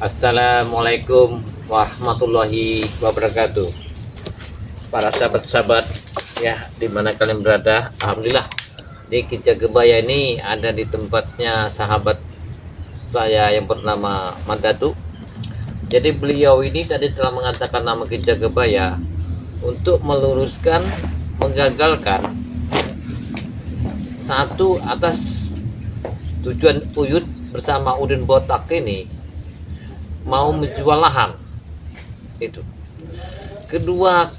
Assalamualaikum warahmatullahi wabarakatuh. Para sahabat-sahabat ya, dimana kalian berada, alhamdulillah di Kijagabaya ini ada di tempatnya sahabat saya yang bernama Mandatu. Jadi beliau ini tadi telah mengatakan nama Kijagabaya untuk meluruskan, menggagalkan satu atas tujuan Uyut bersama Udin Botak ini mau menjual lahan itu. Kedua,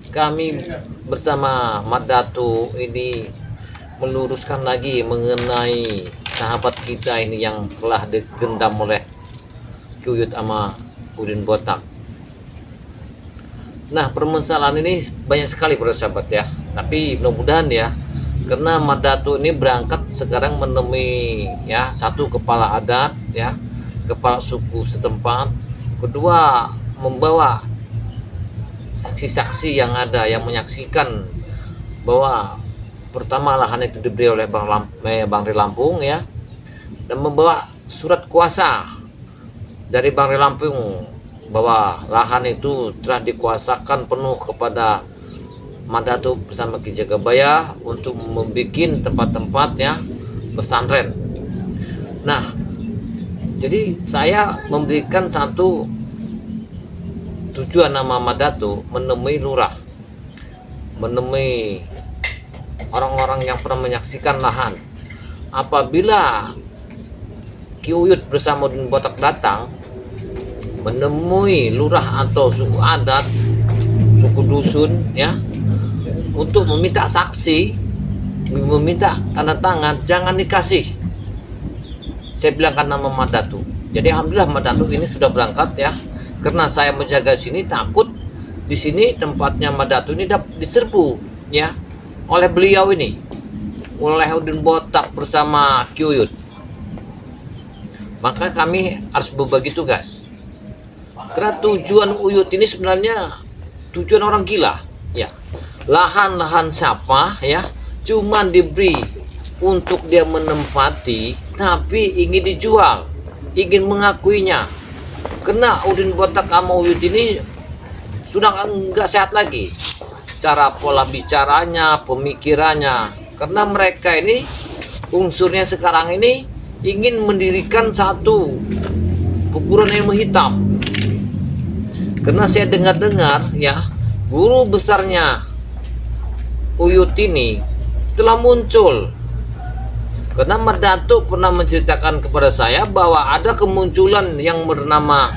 kami bersama Mandatu ini meluruskan lagi mengenai sahabat kita ini yang telah digendam oleh Uyut sama Udin Botak. Nah, permasalahan ini banyak sekali para sahabat ya, tapi mudah-mudahan ya, karena Mandatu ini berangkat sekarang menemui ya satu kepala adat ya, kepala suku setempat. Kedua, membawa saksi-saksi yang ada yang menyaksikan bahwa pertama lahan itu diberi oleh Bang Ri Lampung ya, dan membawa surat kuasa dari Bang Ri Lampung bahwa lahan itu telah dikuasakan penuh kepada Mandatu bersama Kijagabaya untuk membuat tempat-tempat ya pesantren. Nah, jadi saya memberikan satu tujuan nama Mandatu menemui lurah, menemui orang-orang yang pernah menyaksikan lahan. Apabila Ki Uyut bersama Udin Botak datang menemui lurah atau suku adat, suku dusun ya, untuk meminta saksi, meminta tanda tangan, jangan dikasih. Saya bilangkan nama Mandatu. Jadi alhamdulillah Mandatu ini sudah berangkat ya, karena saya menjaga sini, takut di sini tempatnya Mandatu ini diserbu ya oleh beliau ini, oleh Udin Botak bersama Ki Uyut. Maka kami harus berbagi tugas. Karena tujuan Uyut ini sebenarnya tujuan orang gila ya. Lahan-lahan siapa ya cuman diberi untuk dia menempati, tapi ingin dijual, ingin mengakuinya. Karena Udin Botak sama Uyut ini sudah nggak sehat lagi cara pola bicaranya, pemikirannya. Karena mereka ini unsurnya sekarang ini ingin mendirikan satu perguruan ilmu hitam. Karena saya dengar-dengar ya, guru besarnya Uyut ini telah muncul. Karena Mandatu pernah menceritakan kepada saya bahwa ada kemunculan yang bernama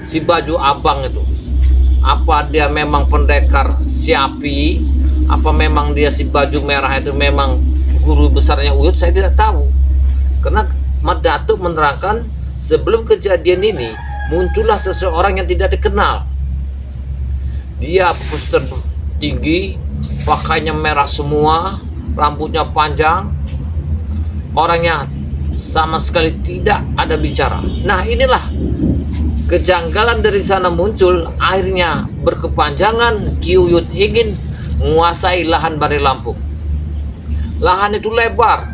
si baju abang itu. Apa dia memang pendekar Siapi, apa memang dia si baju merah itu memang guru besarnya Uyut, saya tidak tahu. Karena Mandatu menerangkan sebelum kejadian ini muncullah seseorang yang tidak dikenal. Dia poster tinggi, pakainya merah semua, rambutnya panjang, orangnya sama sekali tidak ada bicara. Nah, inilah kejanggalan dari sana muncul. Akhirnya berkepanjangan Ki Uyut ingin menguasai lahan Bang Ri Lampung. Lahan itu lebar,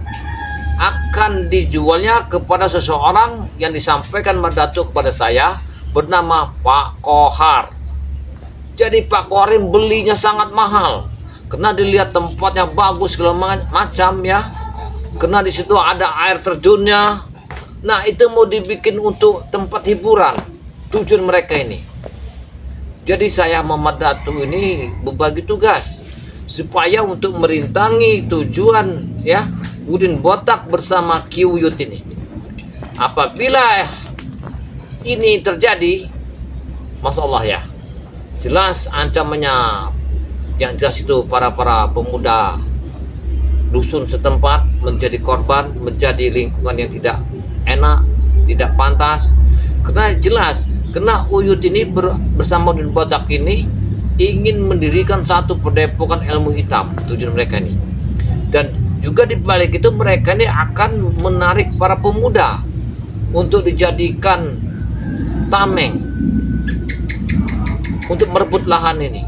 akan dijualnya kepada seseorang yang disampaikan Mandatu kepada saya bernama Pak Kohar. Jadi Pak Kohar belinya sangat mahal karena dilihat tempatnya bagus segala macam ya. Karena di situ ada air terjunnya. Nah, itu mau dibikin untuk tempat hiburan tujuan mereka ini. Jadi saya Mandatu ini berbagi tugas supaya untuk merintangi tujuan ya Udin Botak bersama Ki Uyut ini. Apabila ini terjadi, Masya Allah ya, jelas ancamannya yang jelas itu para pemuda dusun setempat menjadi korban, menjadi lingkungan yang tidak enak, tidak pantas. Karena jelas, karena Uyut ini bersama Udin Botak ini ingin mendirikan satu padepokan ilmu hitam tujuan mereka ini. Dan juga di balik itu mereka ini akan menarik para pemuda untuk dijadikan tameng untuk merebut lahan ini.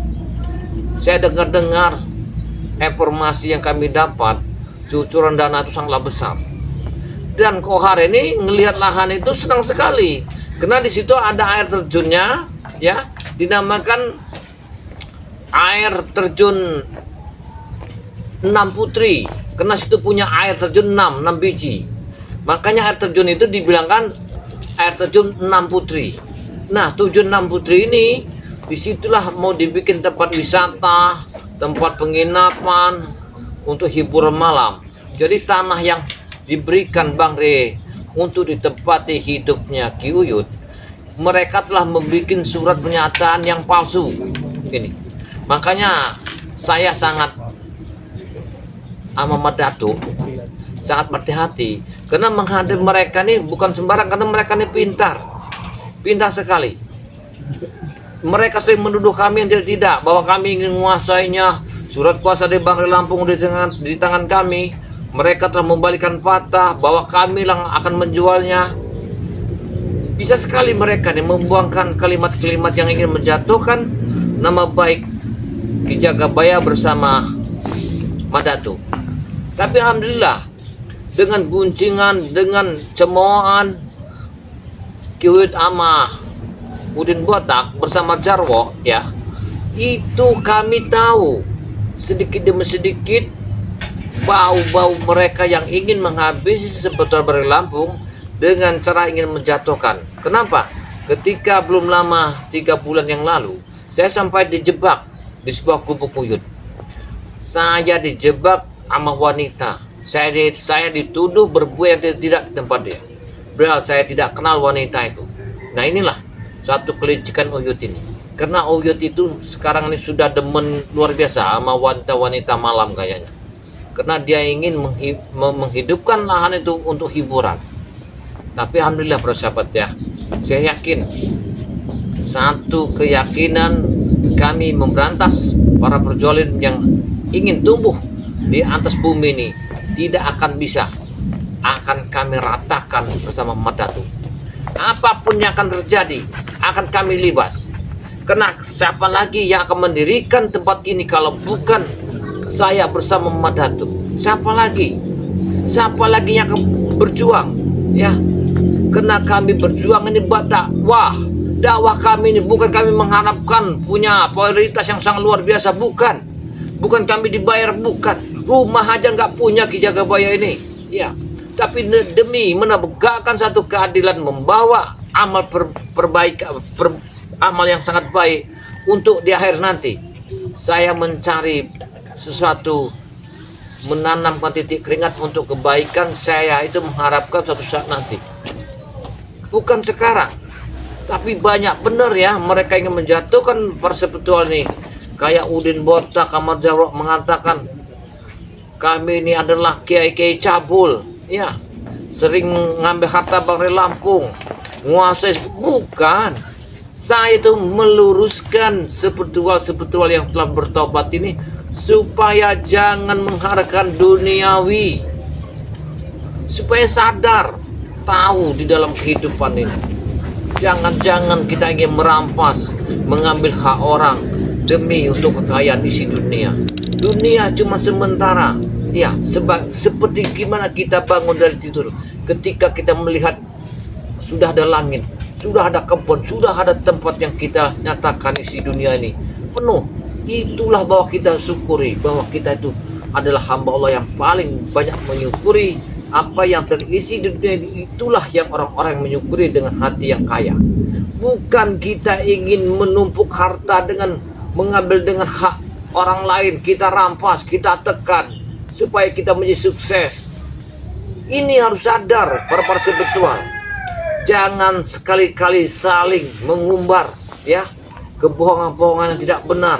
Saya dengar-dengar informasi yang kami dapat, cucuran dana itu sangatlah besar. Dan Kohar ini ngelihat lahan itu senang sekali Karena di situ ada air terjunnya, ya, dinamakan air terjun 6 Putri. Karena situ punya air terjun 6 biji. Makanya air terjun itu dibilangkan air terjun 6 Putri. Nah, tujuan 6 Putri ini disitulah mau dibikin tempat wisata, tempat penginapan untuk hiburan malam. Jadi tanah yang diberikan Bang Re untuk ditempati hidupnya Ki Uyut, mereka telah membuat surat pernyataan yang palsu ini. Makanya saya sangat Mama Datuk sangat berhati-hati karena menghadapi mereka ini bukan sembarang, karena mereka ini pintar sekali. Mereka sering menuduh kami yang tidak, bahwa kami ingin menguasainya. Surat kuasa dari Bang Re Lampung di tangan kami. Mereka telah membalikan patah bahwa kami yang akan menjualnya. Bisa sekali mereka nih membuangkan kalimat-kalimat yang ingin menjatuhkan nama baik Ki Jagabaya bersama Madatu. Tapi alhamdulillah, dengan guncingan, dengan cemoohan Ki Uyut ama Udin Botak bersama Jarwo, ya, itu kami tahu sedikit demi sedikit bau-bau mereka yang ingin menghabisi sebetulnya Bang Re Lampung dengan cara ingin menjatuhkan. Kenapa? Ketika belum lama 3 bulan yang lalu saya sampai dijebak di sebuah gubuk Uyut. Saya dijebak sama wanita. Saya dituduh berbuat yang tidak di tempat dia. Padahal saya tidak kenal wanita itu. Nah, inilah satu kelicikan Uyut ini. Karena Uyut itu sekarang ini sudah demen luar biasa sama wanita-wanita malam kayaknya. Karena dia ingin menghidupkan lahan itu untuk hiburan. Tapi alhamdulillah para sahabat ya, saya yakin satu keyakinan kami memberantas para perjualin yang ingin tumbuh di atas bumi ini tidak akan bisa, akan kami ratakan bersama Madatu. Apapun yang akan terjadi akan kami libas. Karena siapa lagi yang akan mendirikan tempat ini kalau bukan saya bersama Madatu? Siapa lagi? Siapa lagi yang akan berjuang? Ya, karena kami berjuang ini buat dakwah. Dakwah kami ini bukan kami mengharapkan punya prioritas yang sangat luar biasa, bukan. Bukan kami dibayar, bukan. Rumah aja nggak punya Ki Jagabaya ini, ya. Tapi demi menegakkan satu keadilan, membawa amal amal yang sangat baik untuk di akhir nanti. Saya mencari sesuatu, menanamkan titik keringat untuk kebaikan. Saya itu mengharapkan suatu saat nanti, bukan sekarang. Tapi banyak benar ya mereka ingin menjatuhkan perseptual nih. Kayak Udin Botak, Kamar Jarwo mengatakan kami ini adalah kiai-kiai cabul, ya, sering ngambil harta Bang Re Lampung, nguasai. Bukan, saya itu meluruskan spiritual yang telah bertobat ini supaya jangan mengharapkan duniawi, supaya sadar, tahu di dalam kehidupan ini jangan-jangan kita ingin merampas, mengambil hak orang demi untuk kekayaan isi dunia. Dunia cuma sementara, ya. Seperti gimana kita bangun dari tidur, ketika kita melihat sudah ada langit, sudah ada kebun, sudah ada tempat yang kita nyatakan isi dunia ini penuh. Itulah bahwa kita syukuri bahwa kita itu adalah hamba Allah yang paling banyak menyukuri apa yang terisi di dunia ini. Itulah yang orang-orang menyukuri dengan hati yang kaya. Bukan kita ingin menumpuk harta dengan mengambil dengan hak orang lain, kita rampas, kita tekan supaya kita menjadi sukses. Ini harus sadar para spiritual. Jangan sekali-kali saling mengumbar, ya, kebohongan-kebohongan yang tidak benar,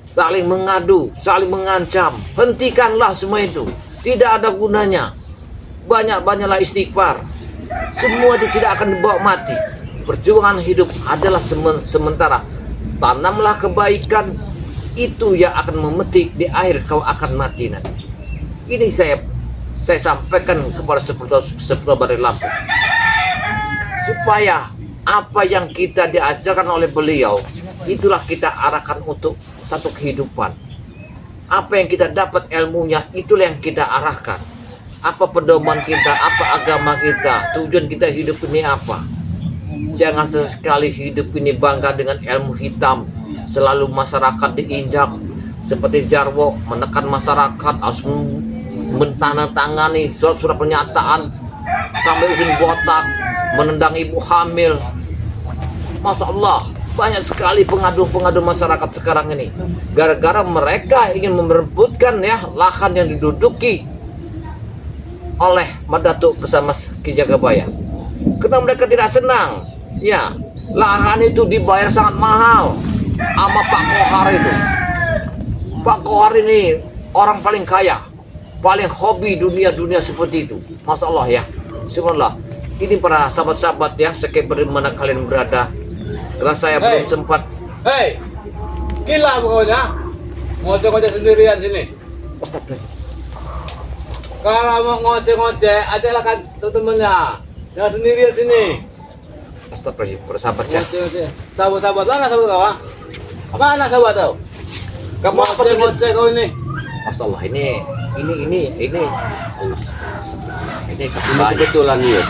saling mengadu, saling mengancam. Hentikanlah semua itu, tidak ada gunanya. Banyak-banyaklah istighfar. Semua itu tidak akan dibawa mati. Perjuangan hidup adalah sementara. Tanamlah kebaikan, itu yang akan memetik di akhir kau akan mati nanti. Ini saya sampaikan kepada seperti Bang Re Lampung, supaya apa yang kita diajarkan oleh beliau itulah kita arahkan untuk satu kehidupan. Apa yang kita dapat ilmunya itulah yang kita arahkan. Apa pedoman kita, apa agama kita, tujuan kita hidup ini apa. Jangan sesekali hidup ini bangga dengan ilmu hitam. Selalu masyarakat diinjak. Seperti Jarwo menekan masyarakat harus menandatangani surat-surat pernyataan sampai ujung botak, menendang ibu hamil. Masya Allah, banyak sekali pengadu masyarakat sekarang ini. Gara-gara mereka ingin merebutkan ya lahan yang diduduki oleh Madatuk bersama Ki Jagabaya. Karena mereka tidak senang. Ya, lahan itu dibayar sangat mahal sama Pak Kohar itu. Pak Kohar ini orang paling kaya, paling hobi dunia seperti itu. Masya Allah ya, subhanallah. Ini para sahabat-sahabat ya, sekitar mana kalian berada. Karena saya belum sempat. Hei, gila pokoknya. Ngoceh-ngoceh sendirian sini. Kalau mau ngoceh-ngoceh, ajaklah kan temennya. Jangan sendirian sini. Astagfirullah, para sahabat ya. Ngoceh-ngoceh. Sahabat-sahabat, mana sahabat kau? Mana sahabat kau? Kamu ngoceh-ngoceh kau ini. Masalah ini Allah. Ini Kebetulan ya.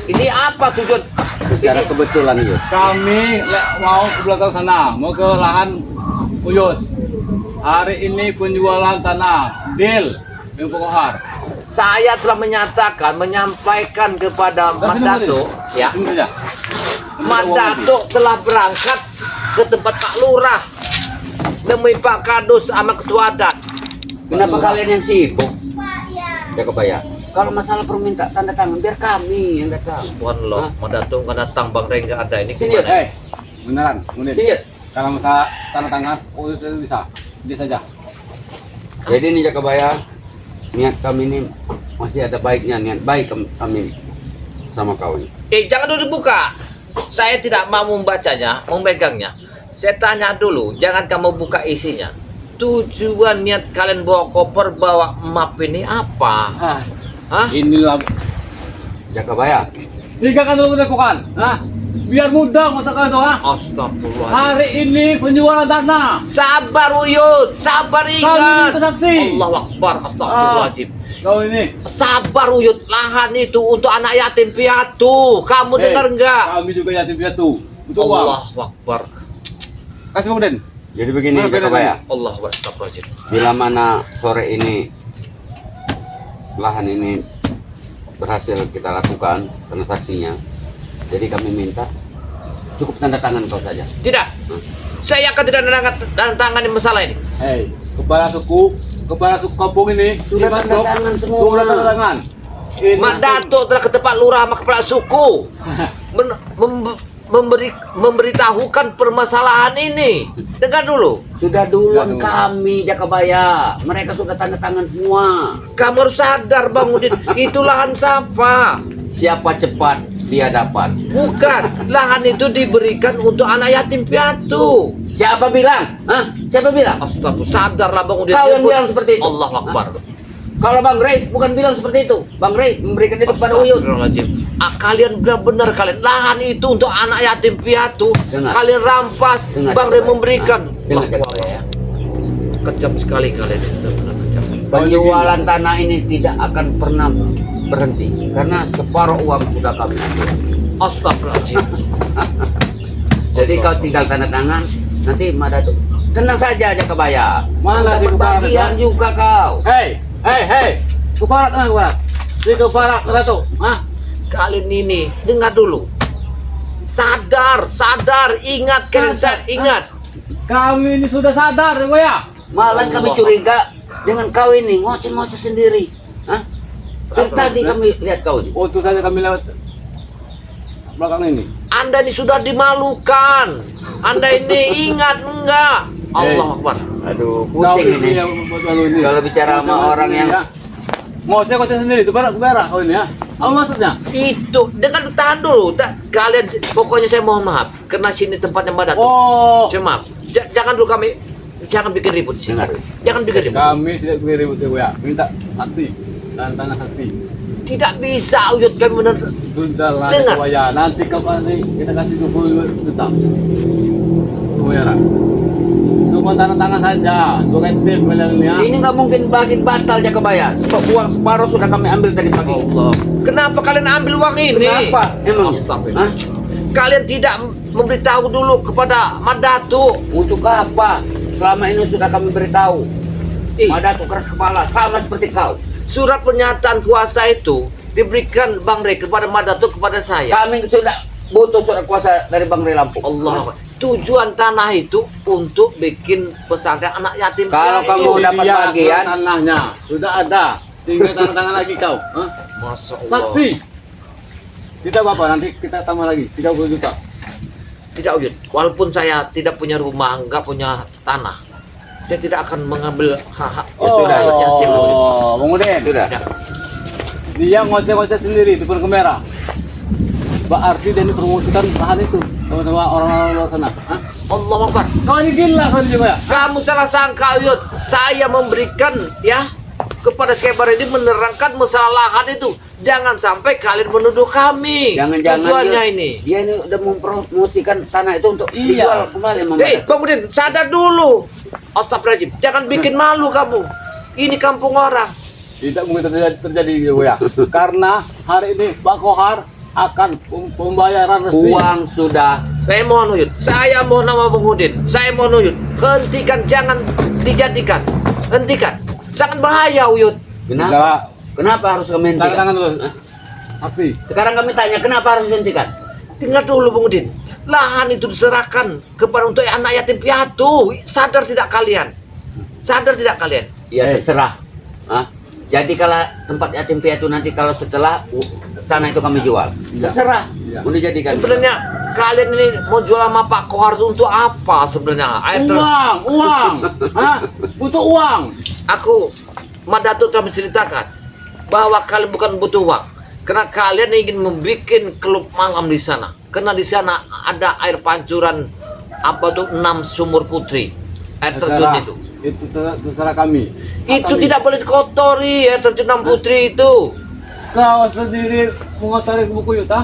Ini apa tujuan? Secara kebetulan ya. Kami mau ke belakang sana, mau ke lahan Uyut. Hari ini penjualan tanah, deal dengan Pak Kohar. Saya telah menyampaikan kepada Mas Datuk ya. Sini saja. Mas Datuk telah berangkat ke tempat Pak Lurah nemui Pak Kadus sama Ketua Adat. Kenapa kalian yang sibuk? Jagabaya. Kalau masalah permintaan tanda tangan biar kami yang datang. Subhanallah, Mas Datuk nggak datang, Bang Rey nggak ada. Ini Sini, gimana? Beneran, Munir. Sini. Kalau masalah tanda tangan, Uyut itu bisa. Dia saja. Jadi nih Jagabaya, niat kami ini masih ada baiknya, niat baik kami sama kau ini. Jangan dulu dibuka. Saya tidak mau membacanya, memegangnya. Saya tanya dulu, jangan kamu buka isinya. Tujuan niat kalian bawa koper, bawa map ini apa? Hah? Inilah Jagabaya. tinggalkan dulu depokan. Nah, biar mudah mata kalian tuh, ha? Astagfirullah. Hari ini penjualan tanah. Sabar Uyut, sabar Kami ingat. minta saksi. Allahu Akbar, astagfirullahaladzim. Kau ini. Sabar Uyut, lahan itu untuk anak yatim piatu. Kamu dengar enggak? Kami juga yatim piatu. Betul, Bang. Allahu Akbar. Kasih Bang Den. Jadi begini Mana bedanya? Jagabaya. Allahu Akbar, astagfirullahaladzim. Bila mana sore ini lahan ini berhasil kita lakukan transaksinya, jadi kami minta cukup tanda tangan kau saja. Tidak. Saya akan tidak tangani masalah ini. Hei, kepala suku kampung ini Sudah Ingat, tanda Bob. tangan semua. Sudah tanda tangan. Ini- Mak Datuk telah ke tempat lurah sama kepala suku memberitahukan permasalahan ini. Dengar dulu. Sudah duluan Sudah dulu. kami Jagabaya. Mereka sudah tanda tangan semua. Kamu harus sadar Bang Udin, itu lahan siapa? Siapa cepat dia dapat. Bukan, lahan itu diberikan untuk anak yatim piatu. Siapa bilang? Hah? Siapa bilang? Astagfirullah, sadarlah Bang Udin. Kau yang bilang seperti itu. Allahu Akbar. Kalau Bang Rey bukan bilang seperti itu. Bang Rey memberikan itu kepada Uyut. Astagfirullahaladzim. Kalian benar-benar kalian lahan itu untuk anak yatim piatu. Dengar. Kalian rampas, Dengar, Bang Rey Jagabaya. memberikan. Dengar, Wah, Jagabaya, ya. kejam sekali kalian, benar-benar kejam. Penjualan tanah ini tidak akan pernah berhenti karena separuh uang sudah kami ambil. Astagfirullahaladzim. Jadi kau tinggal tanda tangan, nanti Madatu. Tenang saja Jagabaya. Mana di kepala Bagian Datuk? juga kau. Hei. Kepala tangan kepala. Di kepala Datuk. Hah? Kalian ini dengar dulu. Sadar, ingat kalian ingat. Kami ini sudah sadar, ya. Malah kami Allah. curiga dengan kau ini ngoceh-ngoceh sendiri. Hah? Dari tadi kami lihat kau ini. Waktu saja kami lewat belakang ini. Anda ini sudah dimalukan. Anda ini ingat enggak? Allah Akbar. Aduh, Kau pusing ini. yang buat lalu ini. Kalau bicara sama orang yang ngoceh sendiri itu berak kau ini ya. Apa maksudnya? Itu dengan tahan dulu. Kalian pokoknya saya mohon maaf karena sini tempatnya Mbak Datuk. Oh, Saya maaf. Jangan dulu kami jangan bikin ribut sini. Dengar. Jangan bikin ribut. kami tidak boleh ribut ya. Minta saksi dan tanah saksi. Tidak bisa Uyut kami benar. Sudahlah Dengar. ya. Nanti kau kasih kita kasih 20 juta. Bayaran. Cuma tanda tangan saja. Sebagai tim kalian ini ya. ini nggak mungkin bagi batal Jagabaya. Sebab uang separuh sudah kami ambil tadi pagi. Allah. Kenapa kalian ambil uang ini? Kenapa? Emang? Astagfirullah. Hah? kalian tidak memberitahu dulu kepada Mandatu? Untuk apa? Selama ini sudah kami beritahu. Ih. Mandatu keras kepala, sama seperti kau. Surat pernyataan kuasa itu diberikan Bang Rey kepada Mandatu kepada saya. Kami sudah butuh surat kuasa dari Bang Rey Lampung. Allah. Tujuan tanah itu untuk bikin pesantren anak yatim. Kalau piatu. kamu dapat Iya, bagian, surat tanahnya sudah ada. Tinggal tanda tangan lagi kau. Hah? Masya Allah. Saksi. Tidak apa-apa, nanti kita tambah lagi 30 juta. Tidak Uyut. Walaupun saya tidak punya rumah, enggak punya tanah, saya tidak akan mengambil hak-hak sudah, anak yatim. Uyut. Bang Udin. sudah. Tidak. Dia ngoceh-ngoceh sendiri di Purko Merah. Berarti dia promosikan lahan itu sama-sama orang-orang luar sana. Hah? Allah Akbar. Kau ini gila kau juga ya? Kamu salah sangka Uyut. Saya memberikan ya kepada Skebar ini menerangkan masalah lahan itu. Jangan sampai kalian menuduh kami. Jangan-jangan Tujuannya dia, ini. dia ini udah mempromosikan tanah itu untuk Iya. dijual kembali sama Hei, Mandatu. Bang Udin, sadar dulu. Astagfirullahaladzim. Jangan bikin malu kamu. Ini kampung orang. Tidak mungkin terjadi gitu ya. Karena hari ini Pak Kohar akan pembayaran resmi. Uang sudah. Saya mohon Uyut. Saya mohon nama Bang Udin. Saya mohon Uyut. Hentikan, jangan dijadikan. Hentikan. Sangat bahaya Uyut. Kenapa? Kenapa harus kami Tanda hentikan? tangan dulu. Hah? Saksi. Sekarang kami tanya, kenapa harus dihentikan? Tinggal dulu Bang Udin. Lahan itu diserahkan kepada untuk anak yatim piatu. Sadar tidak kalian? Sadar tidak kalian? Ya terserah. Hah? Jadi kalau tempat yatim piatu nanti kalau setelah tanah itu kami jual, Iya. terserah. Iya. Mau dijadikan. Sebenarnya kalian ini mau jual sama Pak Kohar itu untuk apa sebenarnya? Uang. Hah? Butuh uang. Aku Mandatu telah menceritakan bahwa kalian bukan butuh uang, karena kalian ingin membuat klub malam di sana. Karena di sana ada air pancuran apa tuh 6 sumur putri, air terjun itu. Itu terserah kami. Itu Kami. tidak boleh dikotori air terjun 6 putri itu. Kau sendiri mengotori buku Yuta?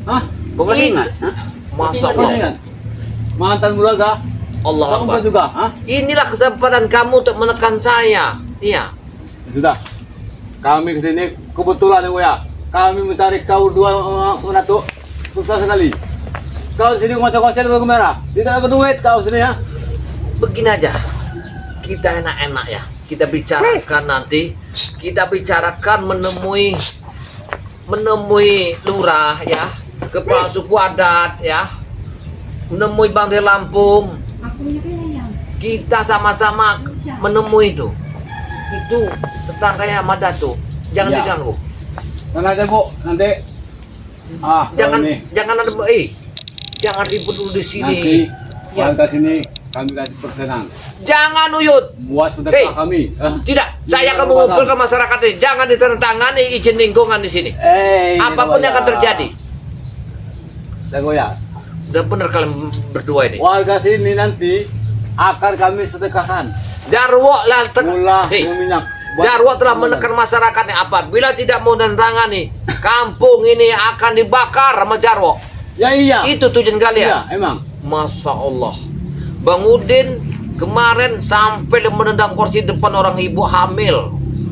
Hah? Kau masih ingat? Hah? Masya Kau Allah. ingat? Mantan buraga? Allah Kamu Akbar. juga? Hah? Inilah kesempatan kamu untuk menekan saya. Iya. Sudah. Kami kesini kebetulan ya. Kami mencari kau dua Mandatu. Susah sekali. Kau sini ngoceh-ngoceh di Purko Merah. Tidak dapat duit kau sini ya. Begini aja, kita enak-enak ya, kita bicarakan nanti, kita bicarakan menemui lurah ya, kepala suku adat ya, menemui Bang Rey Lampung, kita sama-sama menemui itu tetangganya Mandatu, jangan Ya. diganggu, Tenang aja Bu, nanti jangan ini. jangan ada jangan ribut dulu di sini, Nanti ya. warga sini kami kasih persenan. Jangan Uyut. Buat sedekah Hei. kami. Tidak, saya Iya, akan Bapak. mengumpulkan masyarakat ini. Jangan ditandatangani izin lingkungan di sini. Apapun yang akan terjadi. Jago ya. Udah benar kalian berdua ini. Warga sini nanti akan kami sedekahkan. Jarwo lah Gula, Hei, minyak. Jarwo telah menekan masyarakatnya. Apabila tidak mau menandatangani, kampung ini akan dibakar sama Jarwo. Ya iya. Itu tujuan kalian. Iya, emang. Masya Allah. Bang Udin kemarin sampai menendang kursi depan orang ibu hamil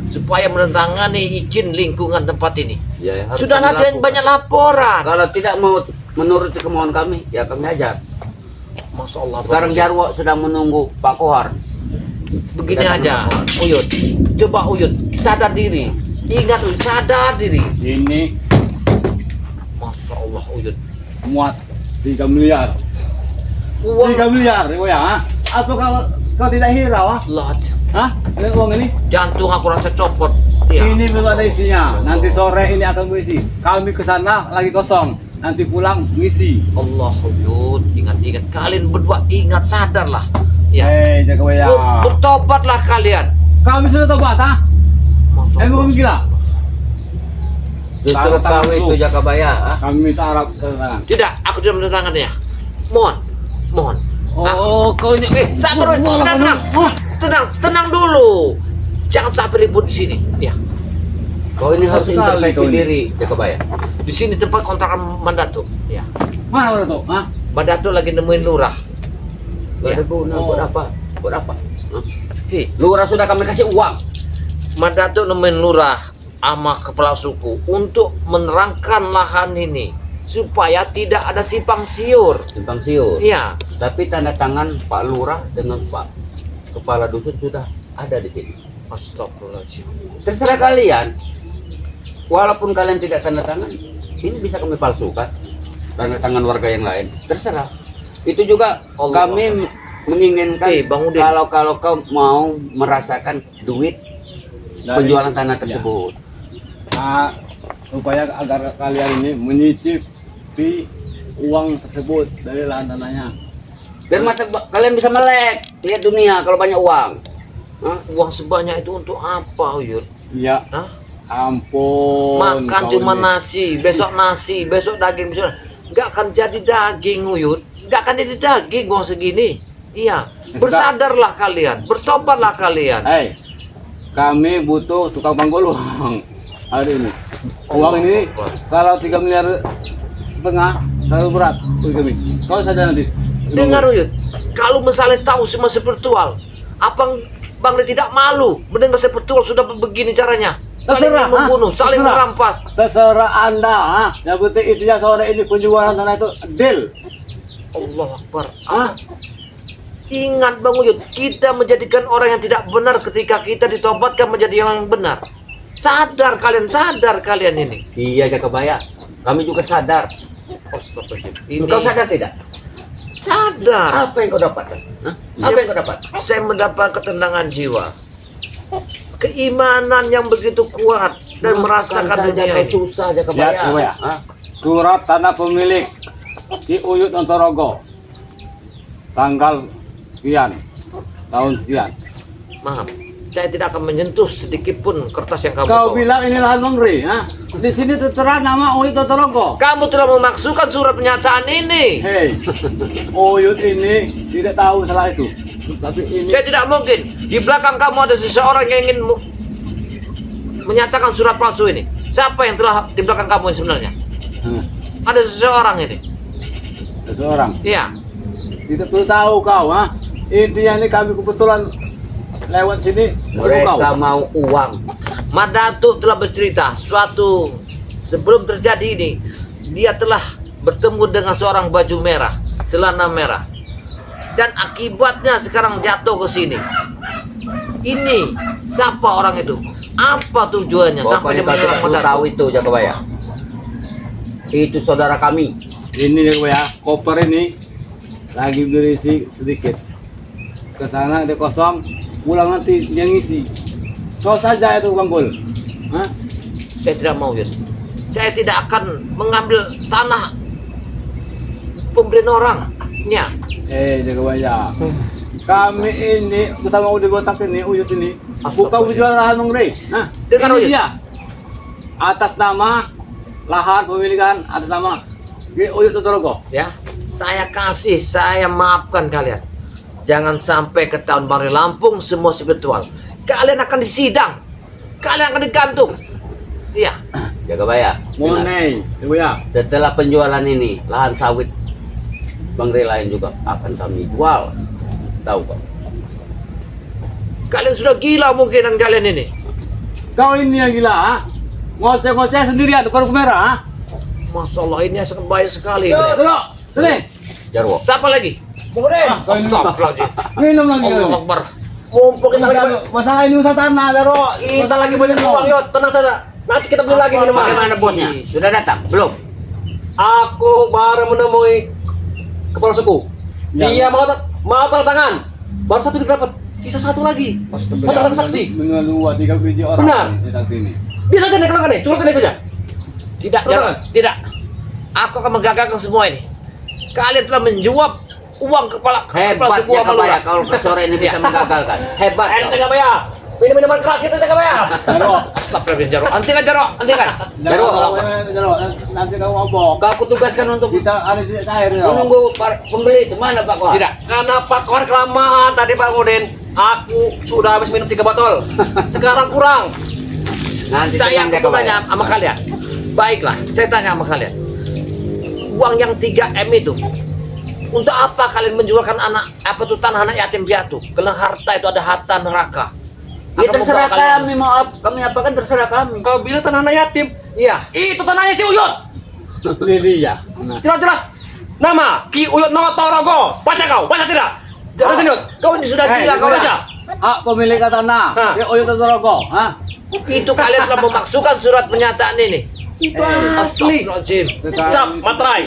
supaya menandatangani izin lingkungan tempat ini. Ya, harus Sudah kami latihan lakukan. banyak laporan. Kalau tidak mau menuruti kemauan kami, ya kami ajar. Masya Allah. Sekarang Bang Udin. Jarwo sedang menunggu Pak Kohar. Begini Kita aja, sama-sama. Uyut. Coba Uyut, sadar diri. Ingat Uyut, sadar diri. Ini Masya Allah Uyut. muat 3 miliar. Uang 3 miliar, ya. Ha? Atau kau tidak hirau? Ha? Lot. Hah? Ini uang ini? Jantung aku rasa copot. Ya, Ini belum Masya ada Allah. isinya. Nanti sore ini akan berisi. Kami ke sana lagi kosong. Nanti pulang ngisi. Allah Uyut, ingat-ingat. Kalian berdua ingat, sadarlah. Ya. Hei, jaga ya. Bertobatlah kalian. Kami sudah tobat, ha? Masya Emang Allah. kami gila? Justru Tanda tangan kau dulu. itu Jakabaya. Ah. Kami minta Arab tangan. Tidak, aku tidak menandatangannya. Mohon. Oh, kau ini. Sabar, Uyut. Tenang dulu. Jangan sampai ribut di sini. Ya. Kau ini harus Sekali introspeksi kau ini. diri, Jakabaya. Di sini tempat kontrakan Mandatu. Ya. Mana tuh? Hah? Mandatu lagi nemuin lurah. Gak ada Ya. guna, Oh. buat apa? Buat apa? Hah? Hei, Lurah sudah kami kasih uang. Mandatu nemuin lurah sama kepala suku untuk menerangkan lahan ini supaya tidak ada simpang siur. simpang siur. Iya. Tapi tanda tangan Pak Lurah dengan Pak Kepala Dusun sudah ada di sini. Astagfirullahaladzim. Terserah kalian. Walaupun kalian tidak tanda tangan, ini bisa kami palsukan. Tanda tangan warga yang lain. Terserah. Itu juga Allah. kami menginginkan Bang Udin. kalau kau mau merasakan duit penjualan tanah tersebut. Nah, supaya agar kalian ini menyicipi uang tersebut dari lahan tanahnya. Biar mata kalian bisa melek, lihat dunia kalau banyak uang. Hah? Uang sebanyak itu untuk apa, Uyut? Iya. Hah? Ampun. Makan kau cuma ini. nasi, besok daging, besok nggak akan jadi daging, Uyut. Nggak akan jadi daging uang segini. Iya, bersadarlah kalian, bertobatlah kalian. Hei, kami butuh tukang panggul uang hari ini. Uang ini kalau 3,5 miliar terlalu berat bagi kami. Kau saja nanti. Dengar, Uyut, kalau misalnya tahu semua spiritual, apa Bang Ri tidak malu mendengar spiritual sudah begini caranya? Saling Terserah, membunuh, saling terserah. merampas. Terserah Anda, ha? Yang penting itu ya sore ini penjualan tanah itu deal. Allah Akbar. Ingat Bang Uyut, kita menjadikan orang yang tidak benar ketika kita ditobatkan menjadi yang benar. Sadar kalian ini. Iya Jakabaya, kami juga sadar. Astagfirullahaladzim. Kau sadar tidak? Sadar. Apa yang kau dapatkan? Hah? Apa yang kau dapat? Saya mendapat ketenangan jiwa, keimanan yang begitu kuat dan merasakan dunia ini. susah Lihat, Jakabaya. Jakabaya. Hah? Surat tanah pemilik di Uyut Ontorogo. Tanggal sekian, tahun sekian. Maaf, saya tidak akan menyentuh sedikit pun kertas yang kamu Kau bawa. bilang ini lahan Mengri, ha? Di sini tertera nama Uyut Ontorogo. Kamu telah memasukkan surat pernyataan ini. Hei, Uyut ini tidak tahu salah itu. Tapi ini Saya tidak mungkin. Di belakang kamu ada seseorang yang ingin menyatakan surat palsu ini. Siapa yang telah di belakang kamu ini sebenarnya? Ada seseorang ini. seseorang. Iya. Tidak perlu tahu kau, ha? Intinya ini kami kebetulan lewat sini. Mereka kau. mau uang. Madatuk telah bercerita suatu sebelum terjadi ini, dia telah bertemu dengan seorang baju merah, celana merah, dan akibatnya sekarang jatuh ke sini. Ini siapa orang itu? Apa tujuannya sampai dia Pokoknya kau tidak menyerang perlu tahu Madatuk? itu Jakabaya. Itu saudara kami. Ini ya, koper ini lagi berisi sedikit. Ke sana dia kosong, pulang nanti dia ngisi. Kau saja itu Bangkul. Hah? Saya tidak mau, Yus. Saya tidak akan mengambil tanah pemberian orang. Ya. Jakabaya. Kami ini bersama Udi Botak ini, Uyut ini, bukan Astagfirullah. penjual lahan Mengri. Nah, Dengar, ini Uyut. dia. Atas nama lahan pemilikan atas nama Uyut Ontorogo. Ya, saya maafkan kalian. Jangan sampai ketahuan Bang Ri Lampung semua spiritual. Kalian akan disidang. Kalian akan digantung. Iya. Jakabaya. Dengar. Money, Jakabaya. Setelah penjualan ini, lahan sawit Bang Ri lain juga akan kami jual. Tahu kau? Kalian sudah gila mungkinan kalian ini. Kau ini yang gila, ha? Ngoceh-ngoceh sendirian depan kamera, ha? Masalah ini sangat baik sekali. Dulu, sini. Jarwo. Siapa lagi? Kau ini Astagfirullahaladzim. minum lagi. Allah Akbar. Mumpung kita lagi Masalah ini usaha tanah, Daro. kita lagi banyak uang, Yot. Tenang saja. Nanti kita beli lagi minuman. Bagaimana bosnya? Sudah datang? Belum? Aku baru menemui kepala suku. Ya. Dia mau tanda tangan. Baru satu kita dapat. Sisa satu lagi. Mau tanda saksi. Benar 2, 3 biji orang. Benar. Di saksi ini. Bisa saja nih kalau nih. Curhat ini saja. Tidak, Betul. jangan. Tidak. Aku akan menggagalkan semua ini. Kalian telah menjuap uang kepala Hebat suku sama Jakabaya lurah. kalau ke sore ini bisa Iya. menggagalkan. Hebat Ayo kau. tengah ya. Minuman keras kita tengah ya. Daro. Astagfirullahaladzim, Jarwo. Hentikan, Jarwo. Hentikan. Daro, Daro, nanti kamu ngomong. Kau aku tugaskan untuk Kita ada di air, Daro. menunggu pembeli itu mana Pak Kohar? Tidak. Karena Pak Kohar kelamaan tadi Pak Udin. Aku sudah habis minum 3 botol. Sekarang kurang. Nanti Saya tenang, akan Jakabaya. tanya sama kalian. Baiklah, saya tanya sama kalian. Uang yang 3M itu, untuk apa kalian menjualkan tanah anak yatim piatu? Karena harta itu ada harta neraka. Ya Akan terserah membawa kalian- kami mau kami apa kan terserah kami. Kau bilang tanah anak yatim. Iya. Itu tanahnya si Uyut. Lilia. Nah. Jelas-jelas. Nama Ki Uyut Notorogo. Baca kau, baca tidak? Jangan sini. Kau ini sudah gila kau baca. ya. Hak pemilik tanah. Hah? Ya Uyut Notorogo. Hah? Itu kalian telah memaksukan surat pernyataan ini. Itu asli. Astagfirullahaladzim. Cap, materai.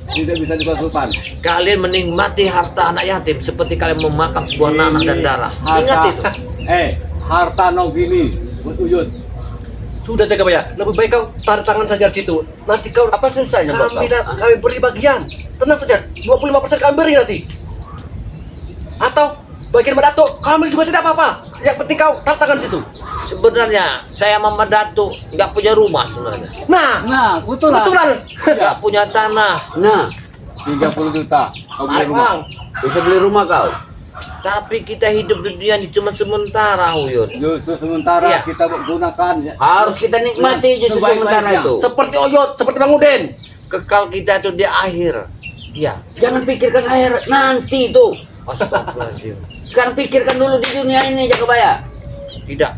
Tidak bisa dipalsukan. Kalian menikmati harta anak yatim seperti kalian memakan sebuah nanah dan darah. Harta- Ingat itu. Harta Nogini buat Uyut. Sudah Jagabaya, lebih baik kau tarik tangan saja di situ. Nanti kau Apa susahnya buat kami, kau? kami beri bagian. Tenang saja, 25% kami beri nanti. Atau bagian Madato, kami juga tidak apa-apa. Yang penting kau tarik tangan di situ. Sebenarnya saya sama Datu nggak punya rumah sebenarnya. Nah, Betul lah. betulan. Nggak punya tanah. Nah, 30 juta. Kau beli Tarik rumah. uang. bisa beli rumah kau. Tapi kita hidup di dunia ini cuma sementara, Uyut. Justru sementara Iya. kita gunakan. Harus kita nikmati justru sementara Sebaik-baiknya. itu. Seperti Oyot, seperti Bang Udin. Kekal kita itu di akhir. Ya. Jangan pikirkan akhir nanti tuh. Astagfirullahaladzim. Sekarang pikirkan dulu di dunia ini, Jakabaya. Tidak.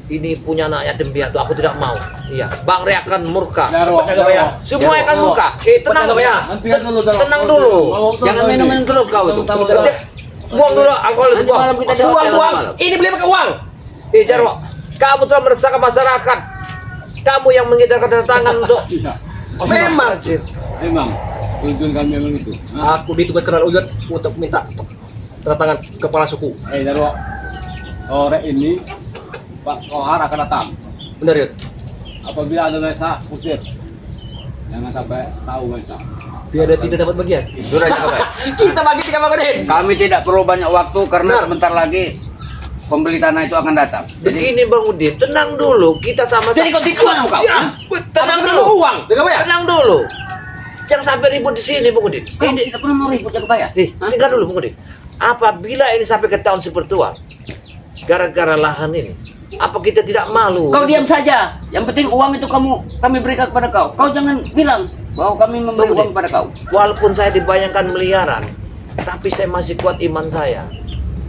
Ini punya anak yatim piatu. Aku tidak mau. Iya. Bang Rea akan murka. Jarwo, Jagabaya. Jarwo. Semua akan Jarwo. murka. Tenang Jagabaya. Hentikan dulu, Jarwo. Tenang dulu. Jangan minum-minum terus kau itu. Buang dulu alkohol. Nanti malam kita di hotel Uang. malam. Ini beli pakai uang. Jarwo. Kamu telah meresahkan masyarakat. Kamu yang mengedarkan tanda tangan untuk Iya. Memang. Memang tujuan kami memang itu. Aku ditugaskan oleh Uyut untuk minta tanda tangan kepala suku. Jarwo, sore ini Pak Kohar akan datang. Benar, Yud? Apabila ada mesa, usir. Jangan sampai tahu mesa. Biar dia tidak dapat bagian. Sudah, Jakabaya. Kita bagi 3 Bang Udin. Kami tidak perlu banyak waktu karena Benar. sebentar lagi pembeli tanah itu akan datang. Jadi begini Bang Udin. Tenang dulu. Kita sama-sama. Jadi kau tikung kau. Ya, tenang Apa dulu. uang? Jagabaya. Tenang dulu. Jangan sampai ribut di sini, Bang Udin. Kau Ini, tidak pernah mau ribut, Jakabaya. dengar dulu, Bang Udin. Apabila ini sampai ke tahun spiritual, gara-gara lahan ini, apa kita tidak malu? Kau diam saja. Yang penting uang itu kami berikan kepada kau. Kau jangan bilang bahwa kami memberi uang kepada kau. Walaupun saya dibayangkan miliaran, tapi saya masih kuat iman saya.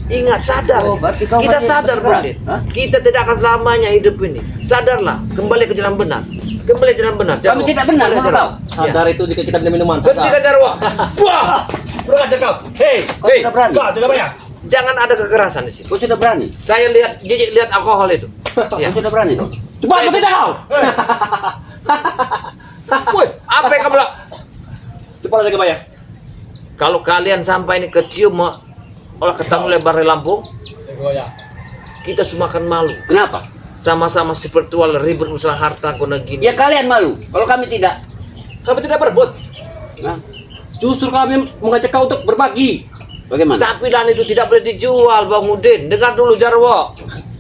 Ingat, sadar. Oh, berarti kau Kita masih sadar, bergerak. Bang Udin. Hah? Kita tidak akan selamanya hidup ini. Sadarlah, kembali ke jalan benar. Kembali ke jalan benar. Kami tidak benar, Kembali ke Bang, jalan. kau. Ya. Sadar itu jika kita minum minuman. Hentikan Jarwo. Wah, kurang ajar kau. Hei, Kau Hei, sudah berani. kau Jagabaya. Jangan ada kekerasan di sini. Kau sudah berani. Saya lihat Jijik lihat alkohol itu. Ya. Kau sudah berani. Kau. Cepat mesti kau. Woi, apa yang kamu lakukan? Cepat Jagabaya. Kalau kalian sampai ini kecium olah ketemu lebar di Lampung, kita semua akan malu. Kenapa? Sama-sama spiritual ribut masalah harta kena gini. Ya kalian malu. Kalau kami tidak. Kami tidak berebut. Nah, Justru kami mengajak kau untuk berbagi. bagaimana? Tapi lahan itu tidak boleh dijual, Bang Udin. Dengar dulu Jarwo.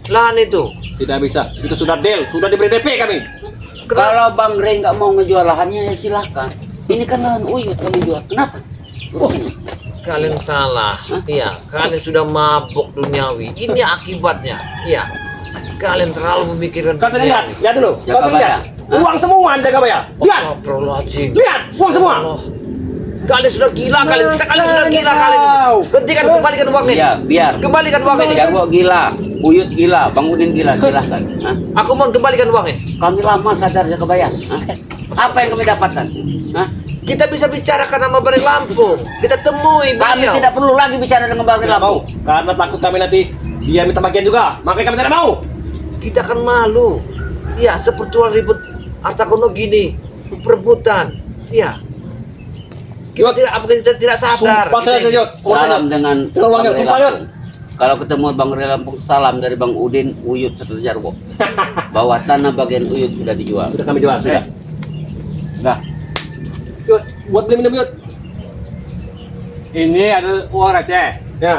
Lahan itu. Tidak bisa. Itu sudah deal, sudah diberi DP kami. Kalau Bang Rey nggak mau ngejual lahannya ya silahkan. Ini kan lahan Uyut kami jual. Kenapa? Kalian salah. Hah? Iya, kalian sudah mabuk duniawi. Ini akibatnya. Iya. Kalian terlalu memikirkan Kau lihat, lihat dulu. Kau Jagabaya. lihat. Hah? Uang semua Jagabaya. Lihat, Astagfirullahaladzim. lihat, uang semua. Allah. Kalian sudah gila, kalian sudah gila kalian. Hentikan, kembalikan uang ini. Ya, biar. Kembalikan uang ini. Jarwo gila, Uyut gila, Bang Udin gila, silahkan. Hah? Aku mau kembalikan uang ini. Kami lama sadar Jakabaya. Hah? Apa yang kami dapatkan? Hah? Kita bisa bicarakan sama Bari Lampung. Kita temui Kami beliau. tidak perlu lagi bicara dengan Bang Rey Tidak mau. Lampung. Karena takut kami nanti dia minta bagian juga. Makanya kami tidak mau. Kita akan malu. Ya, seperti ribut harta kuno gini, perebutan. Ya. Kita Yud. tidak apa kita tidak sadar. Sumpah saya Kita- Yud. Salam dengan Dengan uangnya, Bang Rey sumpah, Lampung. Kalau ketemu Bang Rey Lampung, salam dari Bang Udin, Uyut, serta Jarwo. Bahwa tanah bagian Uyut sudah dijual. Sudah kami jual, sudah. Nah, Yud, buat beli minum Yud. Ini adalah uang receh. Ya.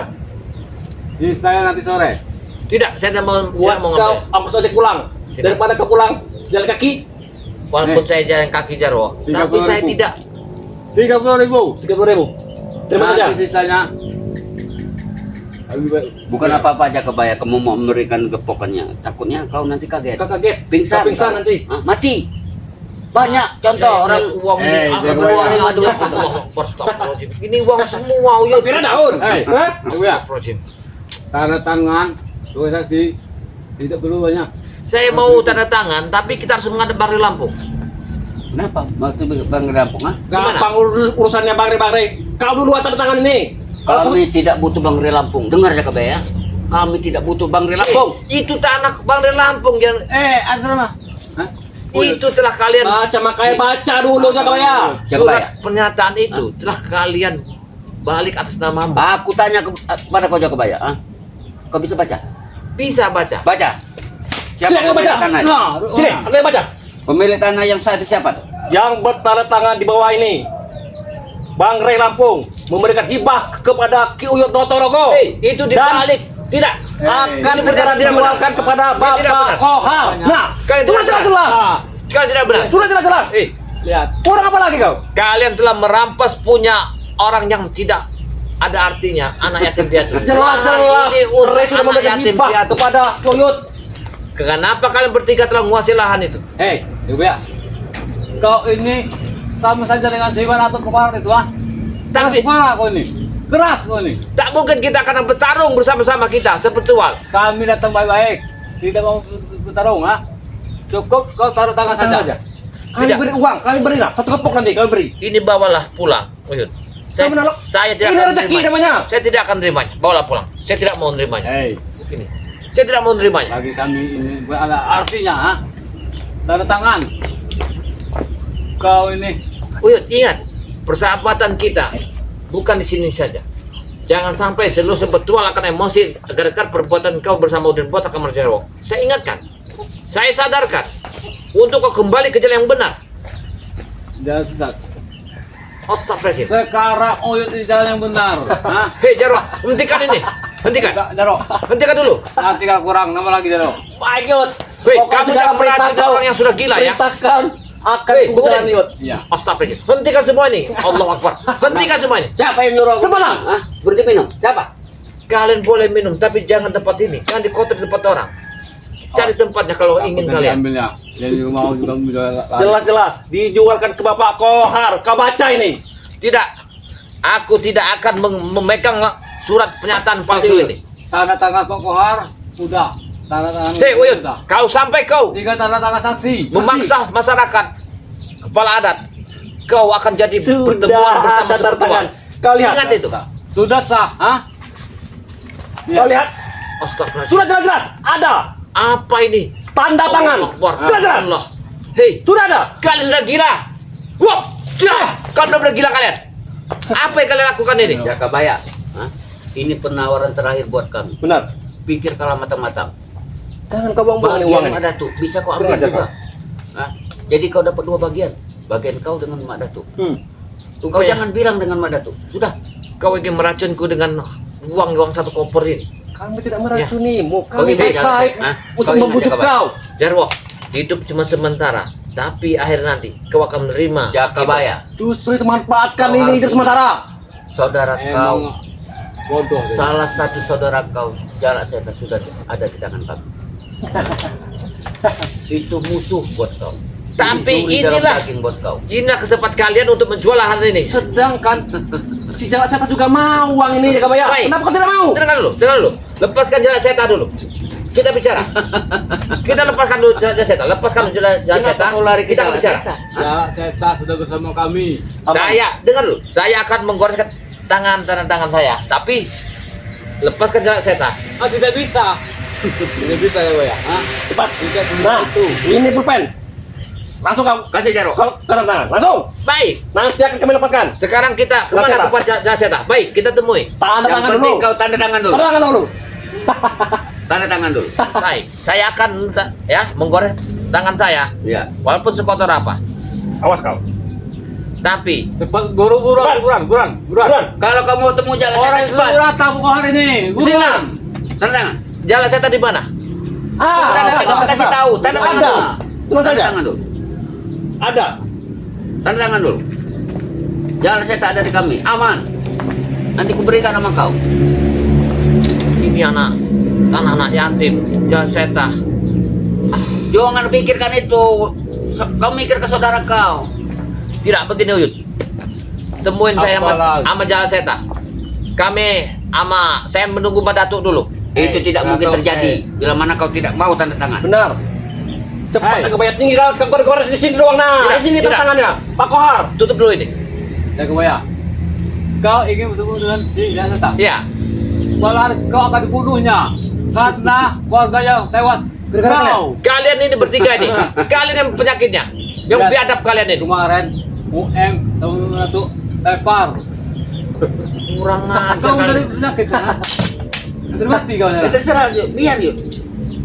Jadi saya nanti sore. Tidak, saya tidak mau Buat tidak mau kau ngambil. ongkos ojek pulang. Tidak. Daripada kau pulang jalan kaki. Walaupun saya jalan kaki Jarwo, 30.000. tapi saya tidak 30.000. 30.000. Terima Nanti saja. sisanya. bukan apa-apa aja kebaya kamu mau memberikan gepokannya. Takutnya kau nanti kaget. Kau kaget. Pingsan. Kau pingsan kau. nanti. Hah? Mati. Banyak contoh saya orang ingat uang ini. Eh, aku Jarwo, uang ya. ini aja. Astagfirullahaladzim. Ini uang semua, Uyut. Kira daun. Hei. Hah? Tunggu ya. Astagfirullahaladzim. Tanda tangan, tulis saksi. Tidak perlu banyak. Saya mau tanda tangan, tapi kita harus menghadap Bari Lampung. Kenapa? Maksud Bang Lampung, ha? Gampang urusannya Bang Re. Kau duluan tanda tangan ini. Kami tidak butuh Bang Re Lampung. Dengar ya Kabaya. Kami tidak butuh Bang Re Lampung. Itu tanah Bang Re Lampung yang Ada mah. Hah? itu telah kalian Baca makanya baca dulu Jakabaya. surat pernyataan itu telah kalian balik atas nama hamba. Aku tanya kepada kau Jakabaya, ha? Kau bisa baca? Bisa baca. Baca. Sini yang baca. pemilik tanah? Sini, aku yang baca. Pemilik tanah yang saat itu siapa? Yang bertanda tangan di bawah ini. Bang Re Lampung memberikan hibah kepada Ki Uyut Notorogo. Itu dibalik. Tidak. Akan segera dijualkan kepada Tidak Bapak benar. Kohar. Nah, Kalian sudah tidak jelas-jelas. Kalian tidak benar. Sudah jelas-jelas. Lihat. Kurang apa lagi kau? Kalian telah merampas punya orang yang tidak ada artinya, anak yatim piatu. Jelas-jelas Ini Re sudah anak memberikan yatim hibah piatu. kepada Ki Uyut. Kenapa kalian bertiga telah menguasai lahan itu? Hei, Jakabaya. Kau ini sama saja dengan Siwan atau kemarin itu, ha? Tapi Keras kau ini. Keras kau ini. tak mungkin kita akan bertarung bersama-sama kita sepertual. Kami datang baik-baik. Tidak mau bertarung, ha? Cukup kau taruh tangan saja. Kami Tidak. beri uang, kami beri lah. Satu kepok nanti kami beri. Ini bawalah pulang, Uyut. Saya, Kau menolak. saya tidak Ini akan rezeki menerimanya. namanya. Saya tidak akan menerimanya. Bawalah pulang. Saya tidak mau menerimanya. Hei, Ini. Saya tidak mau menerimanya. bagi kami ini ada artinya, ha? Tanda tangan. Kau ini Uyut, ingat, persahabatan kita bukan di sini saja. Jangan sampai seluruh sebetul akan emosi agar perbuatan kau bersama Udin Bot akan Jarwo. Saya ingatkan, saya sadarkan untuk kau kembali ke jalan yang benar. jangan sudah. Astagfirullahaladzim. Sekarang Uyut di jalan yang benar, ha? Hei Jarwo, hentikan ini. Hentikan. Jaro. Hentikan dulu. Nanti kalau kurang nama lagi Jaro. Pak Yud. Hei, Pokoknya kamu segala jangan perintah meracuni kau. orang yang sudah gila ya. Perintahkan akan Hei, kuburan Udin. Yud. Iya. Astagfirullah. Hentikan semua ini. Allah Akbar. Hentikan semuanya. Siapa yang nyuruh? Siapa lah? Hah? Berhenti minum. Siapa? Kalian boleh minum, tapi jangan tempat ini. Jangan di kota di tempat orang. Cari tempatnya kalau ingin kalian. Ambilnya. Jadi mau juga Jelas-jelas dijualkan ke Bapak Kohar. Kau baca ini. Tidak. Aku tidak akan memegang surat pernyataan palsu ini. Tanda tangan Pak Kohar sudah. Tanda tangan. Hei, Uyut, sudah. kau sampai kau 3 tanda tangan saksi. memaksa masyarakat kepala adat, kau akan jadi pertemuan Sudah bersama ada tanda tangan. sepertuan. Kau lihat. Ingat itu. Sudah sah, ha? Kau lihat. Astagfirullah. Sudah jelas-jelas ada Apa ini? tanda tangan. Allah Akbar. Jelas-jelas. Allah. Hei, Sudah ada. kalian sudah gila. Wah, kalian benar-benar gila kalian. Apa yang kalian lakukan ini? Jakabaya. Hah? Ini penawaran terakhir buat kami. Benar. Pikirkanlah matang-matang. Jangan kau buang-buang ini uang Bagian ini. Mak Datuk bisa kau Kurang ambil ajar juga. Hah? Jadi kau dapat 2 bagian. Bagian kau dengan Mak Datuk. Kau Rupanya jangan bilang dengan Mak Datuk. Sudah. kau ingin meracunku dengan uang 1 koper ini. Kami tidak meracunimu. Kau Kami ini baik-baik Hah? untuk Kau ingat membujuk Jakabaya? kau. Jarwo, hidup cuma sementara, tapi akhir nanti kau akan menerima. Jakabaya. Justru itu manfaatkan Kau ini harus hidup sementara. Saudara kau, Emang bodoh. dia. salah satu saudara kau, Jalak Seta sudah ada di tangan kami. Itu musuh buat kau. Tapi Itu di dalam inilah daging buat kau. inilah kesempatan kalian untuk menjual lahan ini. Sedangkan si Jalak Seta juga mau uang ini Jakabaya. Baik. Kenapa kau tidak mau? Dengar dulu. Lepaskan Jalak Seta dulu. Kita bicara. Kita lepaskan dulu Jalak Seta. Lepaskan dulu Jalak Kenapa Seta. kau lari ke Kita Jalak bicara. Seta? Ya, Seta sudah bersama kami. Dengar dulu. Saya akan menggoreskan tangan saya. Tapi lepaskan Jalak Seta. Ah, tidak bisa. Tidak bisa ya, Boy. Hah? Cepat. Tidak Nah, itu. ini pulpen. Langsung kau. Kasih Jarwo. Kau tanda tangan. Langsung. Baik. Nanti akan kami lepaskan. Sekarang kita Jalak kemana Seta. tempat Jalak Seta? Baik, kita temui. Tanda Yang tangan dulu. penting kau tanda tangan dulu. Tanda tangan dulu. Tanda tangan dulu. Baik, saya akan ya menggores tangan saya, Iya. walaupun sekotor apa. Awas kau. Tapi Cepat buru-buru, Cepat. buruan. Kalau kamu mau temu Jalak Orang Seta cepat. sudah tahu kau hari ini. Buruan. Tanda tangan. Jalak Seta di mana? Tanda tangan kasih tahu. Tanda tangan Ada. dulu. Cuma Tanda saja. tangan dulu. Ada. Tanda tangan dulu. Jalak Seta ada di kami. Aman. Nanti kuberikan sama kau. Ini anak yatim, Jalak Seta. Jangan pikirkan itu. Kau mikir ke saudara kau. Tidak begini Uyut. Temuin saya Apalagi? sama Jalak Seta. Saya menunggu Mbak Datuk dulu. Itu tidak mungkin Datuk, terjadi. Bila mana kau tidak mau tanda tangan. Benar. Cepat ke bayat tinggi kau gores di sini doang nah. Tidak, Di sini tidak. tangannya. Pak Kohar. Tutup dulu ini. Ya kebaya. Kau ingin bertemu dengan si Jaseta. Ya. Malah kau akan dibunuhnya karena keluarganya tewas. Gara-gara Kau Kalian ini bertiga ini. Kalian yang penyakitnya. Yang Ya. biadab kalian ini. kemarin UM tahun itu tepar. Kurang ajar Kau dari kalian. penyakit kan? Terbukti kau Ya, ya. terserah yuk, biar yuk.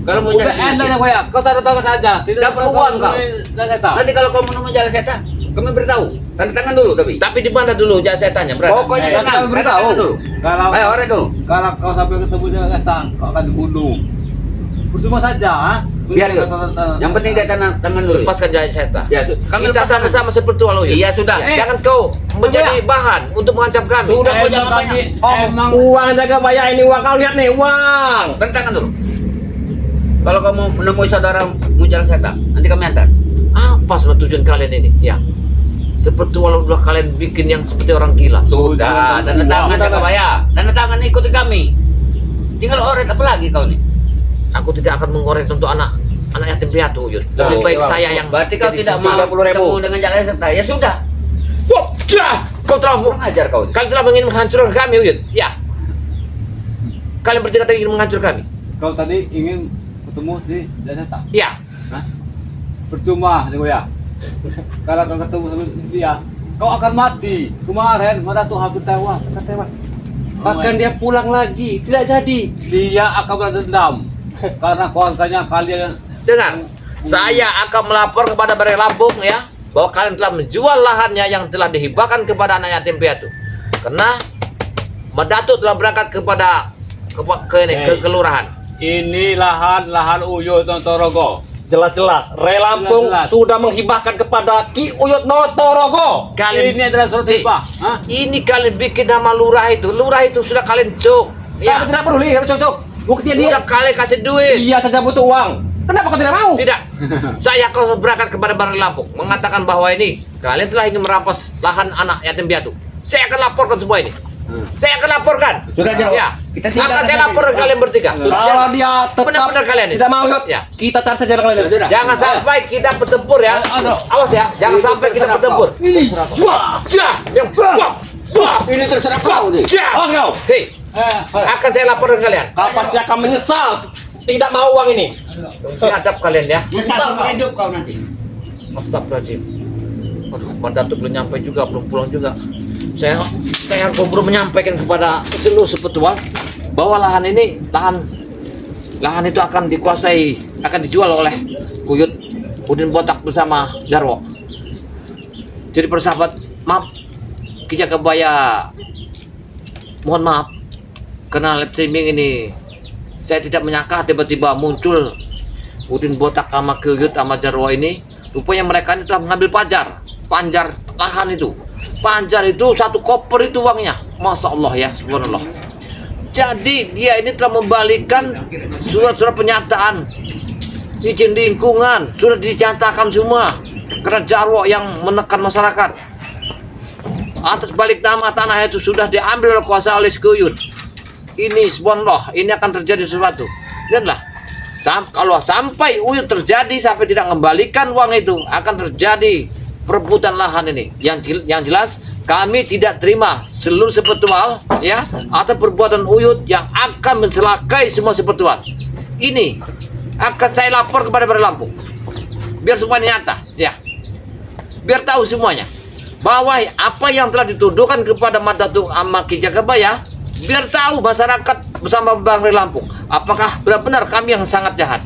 Kalau mau Udah cari enak ya penyakit. kau ya. Kau taruh tangan saja. Tidak Dapat usah uang kau. Jaseta. Nanti kalau kau menemui jalan setan, kami beritahu. Tanda tangan dulu tapi. Tapi di mana dulu? Jangan saya tanya. Berapa? Pokoknya Eh, tenang, kami tanda beritahu. tangan dulu. Kalau Ayo, orang dulu. kalau kau sampai ketemu Jaseta, kau akan dibunuh. Percuma saja. Ha? Biar yuk. Yang penting dia tanda tangan dulu. Lepaskan jangan saya. Ya, kami Kita lepas tangan. sama-sama seperti walau Iya sudah. Jangan kau menjadi bahan untuk mengancam kami. Sudah kau Emang jangan kami- banyak. emang Uang jaga bayar ini uang kau lihat nih uang. Tanda tangan dulu. Kalau kamu menemui saudara Mujal Setan, nanti kami antar. Apa sebenarnya tujuan kalian ini? Ya. Seperti walau udah kalian bikin yang seperti orang gila. Sudah, tanda tangan Tanda- jaga bayar. Tanda tangan ikuti kami. Tinggal oret apa lagi kau nih? Aku tidak akan mengorek untuk anak yatim piatu, Yud. Lebih Oh, baik iya, saya Bang. yang Berarti kau jadi tidak sisi. mau 30.000. ketemu dengan Jalan Setan. Ya sudah. Wah, dah. Kau telah Kurang ajar kau. kalian telah ingin menghancurkan kami, Yud. Ya. Kalian bertiga tadi ingin menghancurkan kami. kau tadi ingin ketemu si Jaseta. Ya. Percuma nih ya. Kalau kau ketemu sama dia, kau akan mati. Kemarin mana tuh hampir tewas, akan tewas. Bahkan dia pulang lagi, tidak jadi. Dia akan berdendam karena keluarganya kalian. Dengar, saya akan melapor kepada Balai Lampung ya bahwa kalian telah menjual lahannya yang telah dihibahkan kepada anak yatim piatu. Karena Madatuk telah berangkat kepada ke kelurahan. Ini lahan Uyut Notorogo. Jelas-jelas, Lampung Jelas-jelas. sudah menghibahkan kepada Ki Uyut Notorogo. Kalian Ini adalah surat hibah. Hah? ini kalian bikin nama lurah itu. Lurah itu sudah kalian cuk. Kami Ya. tidak peduli, kami cocok. Buktinya dia, Sudah kalian kasih duit. dia saja butuh uang. Kenapa kau tidak mau? Tidak. Saya akan berangkat kepada Balai Lampung mengatakan bahwa ini kalian telah ingin merampas lahan anak yatim piatu. Saya akan laporkan semua ini. Saya akan laporkan. Sudah, Jero. Ya. Kita tinggal Akan saya saja. laporkan kalian bertiga. Kalau dia tetap Benar-benar kalian ini. tidak mau, Yud, Ya. kita cari saja kalian. Sudah. Jangan sampai kita bertempur ya. Aduh. Awas ya, jangan Ini sampai kita terserah bertempur. Ini Wah, jah, yang wah, wah, Ini terserah kau nih. jah. Awas kau. Hei, akan saya laporkan kalian. Kau pasti akan menyesal tidak mau uang ini. Biadab kalian ya. Nyesal seumur hidup kau nanti. Astagfirullahaladzim. Aduh, Mandatuk belum nyampe juga, belum pulang juga. Saya harus buru menyampaikan kepada seluruh sepetual bahwa lahan ini, lahan itu akan dikuasai, akan dijual oleh Kuyut Udin Botak bersama Jarwo. Jadi persahabat, maaf, Ki Jagabaya, mohon maaf karena live streaming ini saya tidak menyangka tiba-tiba muncul Udin Botak sama Kuyut sama Jarwo ini. Rupanya mereka ini telah mengambil panjar lahan itu. Panjar itu 1 koper itu uangnya. Masya Allah ya, subhanallah. Jadi dia ini telah membalikan surat-surat pernyataan izin lingkungan, sudah dinyatakan semua karena Jarwo yang menekan masyarakat. Atas balik nama tanah itu sudah diambil oleh kuasa oleh Kuyut. Ini subhanallah, ini akan terjadi sesuatu. Lihatlah, kalau sampai Uyut terjadi sampai tidak mengembalikan uang itu, akan terjadi perebutan lahan ini. Yang jelas kami tidak terima seluruh sepetual ya atau perbuatan Uyut yang akan mencelakai semua sepetual. Ini akan saya lapor kepada Balai Lampung. Biar semuanya nyata ya. Biar tahu semuanya bahwa apa yang telah dituduhkan kepada Madatuk sama Ki Jagabaya, biar tahu masyarakat bersama Balai Lampung apakah benar-benar kami yang sangat jahat.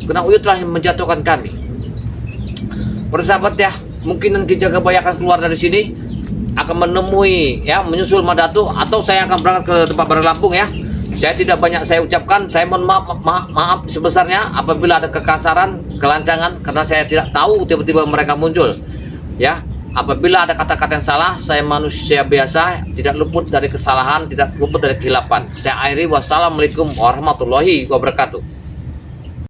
Karena Uyut telah menjatuhkan kami. Persahabat ya, mungkin Ki Jagabaya akan keluar dari sini, akan menemui ya, menyusul Madatuk, atau saya akan berangkat ke tempat Balai Lampung ya. Saya tidak banyak saya ucapkan, saya mohon maaf sebesarnya apabila ada kekasaran, kelancangan karena saya tidak tahu tiba-tiba mereka muncul. Ya, apabila ada kata-kata yang salah, saya manusia biasa, tidak luput dari kesalahan, tidak luput dari kehilapan. Saya akhiri, wassalamualaikum warahmatullahi wabarakatuh.